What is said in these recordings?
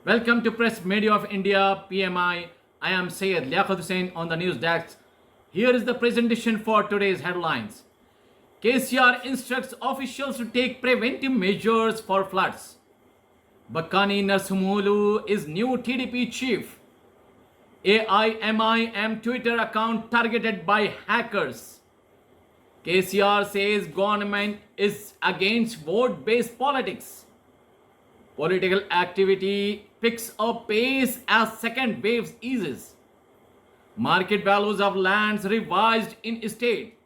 Welcome to Press Media of India, PMI. I am Syed Liaqat Hussain on the news desk. Here is the presentation for today's headlines. KCR instructs officials to take preventive measures for floods. Bakkani Narasimhulu is new TDP chief. AIMIM Twitter account targeted by hackers. KCR says government is against vote-based politics. Political activity picks up pace as second wave eases. Market values of lands revised in state.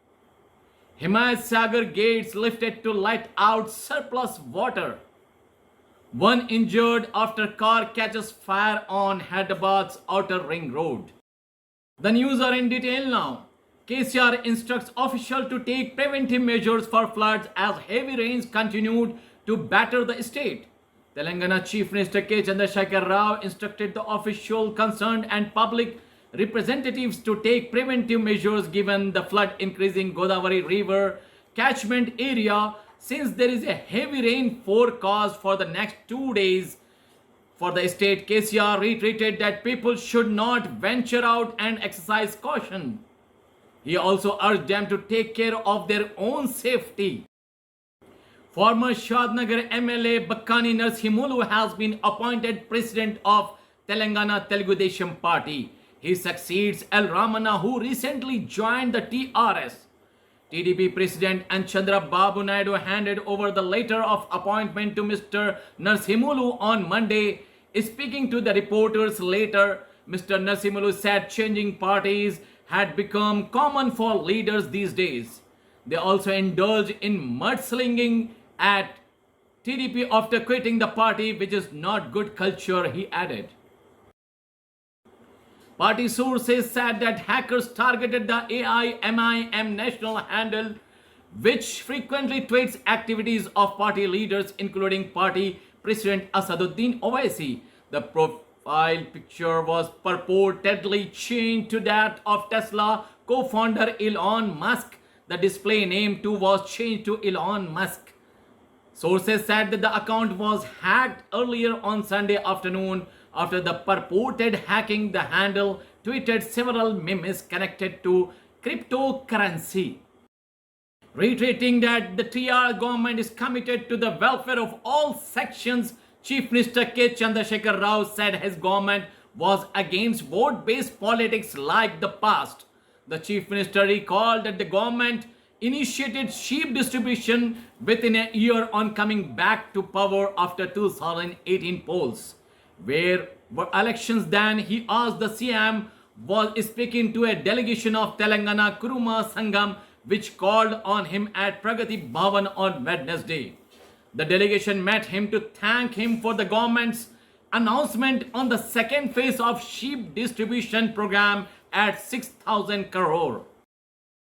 Himayat Sagar gates lifted to let out surplus water. One injured after car catches fire on Hyderabad's outer ring road. The news are in detail now. KCR instructs officials to take preventive measures for floods as heavy rains continued to batter the state. Telangana Chief Minister K. Chandrasekhar Rao instructed the official concerned and public representatives to take preventive measures given the flood increasing Godavari River catchment area since there is a heavy rain forecast for the next 2 days. For the state, KCR reiterated that people should not venture out and exercise caution. He also urged them to take care of their own safety. Former Shadnagar MLA Bakkani Narasimhulu has been appointed president of Telangana Telugu Desam Party. He succeeds L. Ramana, who recently joined the TRS. TDP President and Chandra Babu Naidu handed over the letter of appointment to Mr. Narasimhulu on Monday. Speaking to the reporters later, Mr. Narasimhulu said changing parties had become common for leaders these days. They also indulge in mudslinging at TDP after quitting the party, which is not good culture, he added. Party sources said that hackers targeted the AIMIM national handle, which frequently tweets activities of party leaders, including party president Asaduddin Owaisi. The profile picture was purportedly changed to that of Tesla co-founder Elon Musk. The display name too was changed to Elon Musk. Sources said that the account was hacked earlier on Sunday afternoon. After the purported hacking, the handle tweeted several memes connected to cryptocurrency, reiterating that the TR government is committed to the welfare of all sections. Chief Minister K. Chandrasekhar Rao said his government was against vote-based politics like the past. The Chief Minister recalled that the government initiated sheep distribution within a year on coming back to power after 2018 polls, where were elections then. He asked the CM was speaking to a delegation of Telangana Kuruma Sangam, which called on him at Pragati Bhavan on Wednesday. The delegation met him to thank him for the government's announcement on the second phase of sheep distribution program at 6,000 crore.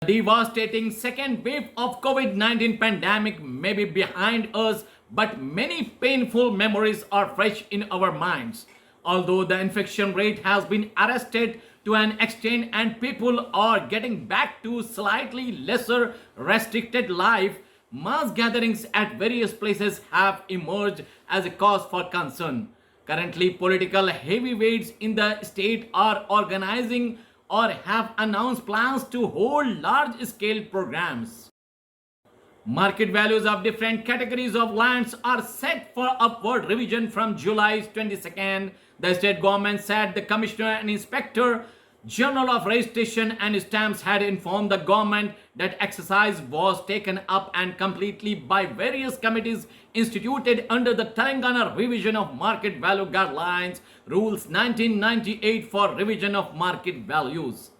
The devastating second wave of COVID-19 pandemic may be behind us, but many painful memories are fresh in our minds. Although the infection rate has been arrested to an extent and people are getting back to slightly lesser restricted life, mass gatherings at various places have emerged as a cause for concern. Currently, political heavyweights in the state are organizing or have announced plans to hold large-scale programs. Market values of different categories of lands are set for upward revision from July 22nd. The state government said the Commissioner and Inspector General of Registration and Stamps had informed the government that exercise was taken up and completely by various committees instituted under the Telangana Revision of Market Value Guidelines Rules 1998 for revision of market values.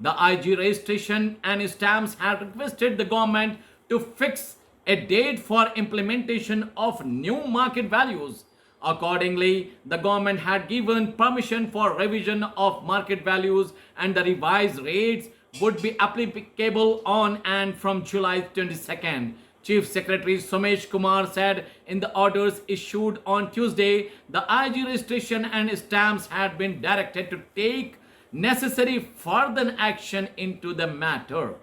The IG Registration and Stamps had requested the government to fix a date for implementation of new market values. Accordingly, the government had given permission for revision of market values and the revised rates would be applicable on and from July 22nd. Chief Secretary Somesh Kumar said in the orders issued on Tuesday, the IG Registration and Stamps had been directed to take necessary further action into the matter.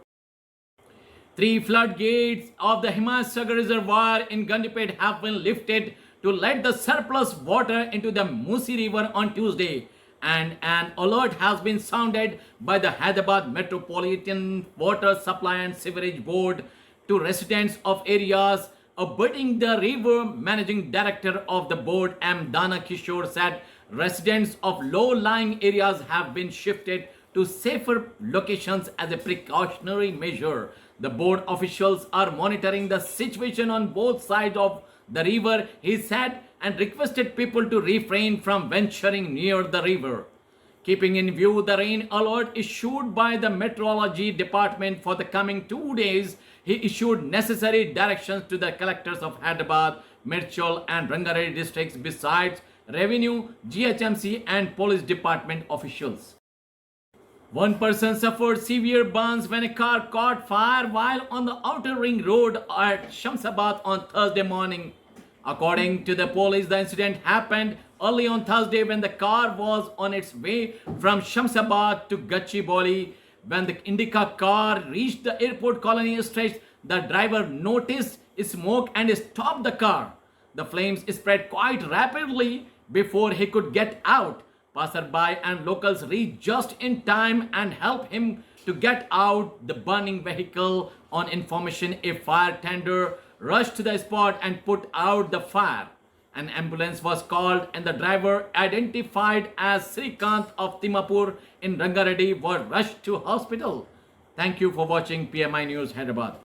3 floodgates of the Himayat Sagar Reservoir in Gandipet have been lifted to let the surplus water into the Musi River on Tuesday, and an alert has been sounded by the Hyderabad Metropolitan Water Supply and Sewerage Board to residents of areas abutting the river. Managing director of the board, M. Dana Kishore, said residents of low-lying areas have been shifted to safer locations as a precautionary measure. The board officials are monitoring the situation on both sides of the river, he said, and requested people to refrain from venturing near the river. Keeping in view the rain alert issued by the Meteorology Department for the coming 2 days, he issued necessary directions to the collectors of Hyderabad, Mirchal and Rangareddy districts, besides Revenue, GHMC and Police Department officials. One person suffered severe burns when a car caught fire while on the outer ring road at Shamsabad on Thursday morning. According to the police, the incident happened early on Thursday when the car was on its way from Shamsabad to Gachibowli. When the Indica car reached the airport colony stretch, the driver noticed smoke and stopped the car. The flames spread quite rapidly before he could get out. Passerby and locals reached just in time and helped him to get out the burning vehicle. On information, a fire tender rushed to the spot and put out the fire. An ambulance was called and the driver, identified as Srikant of Timapur in Rangareddy, was rushed to hospital. Thank you for watching PMI News Hyderabad.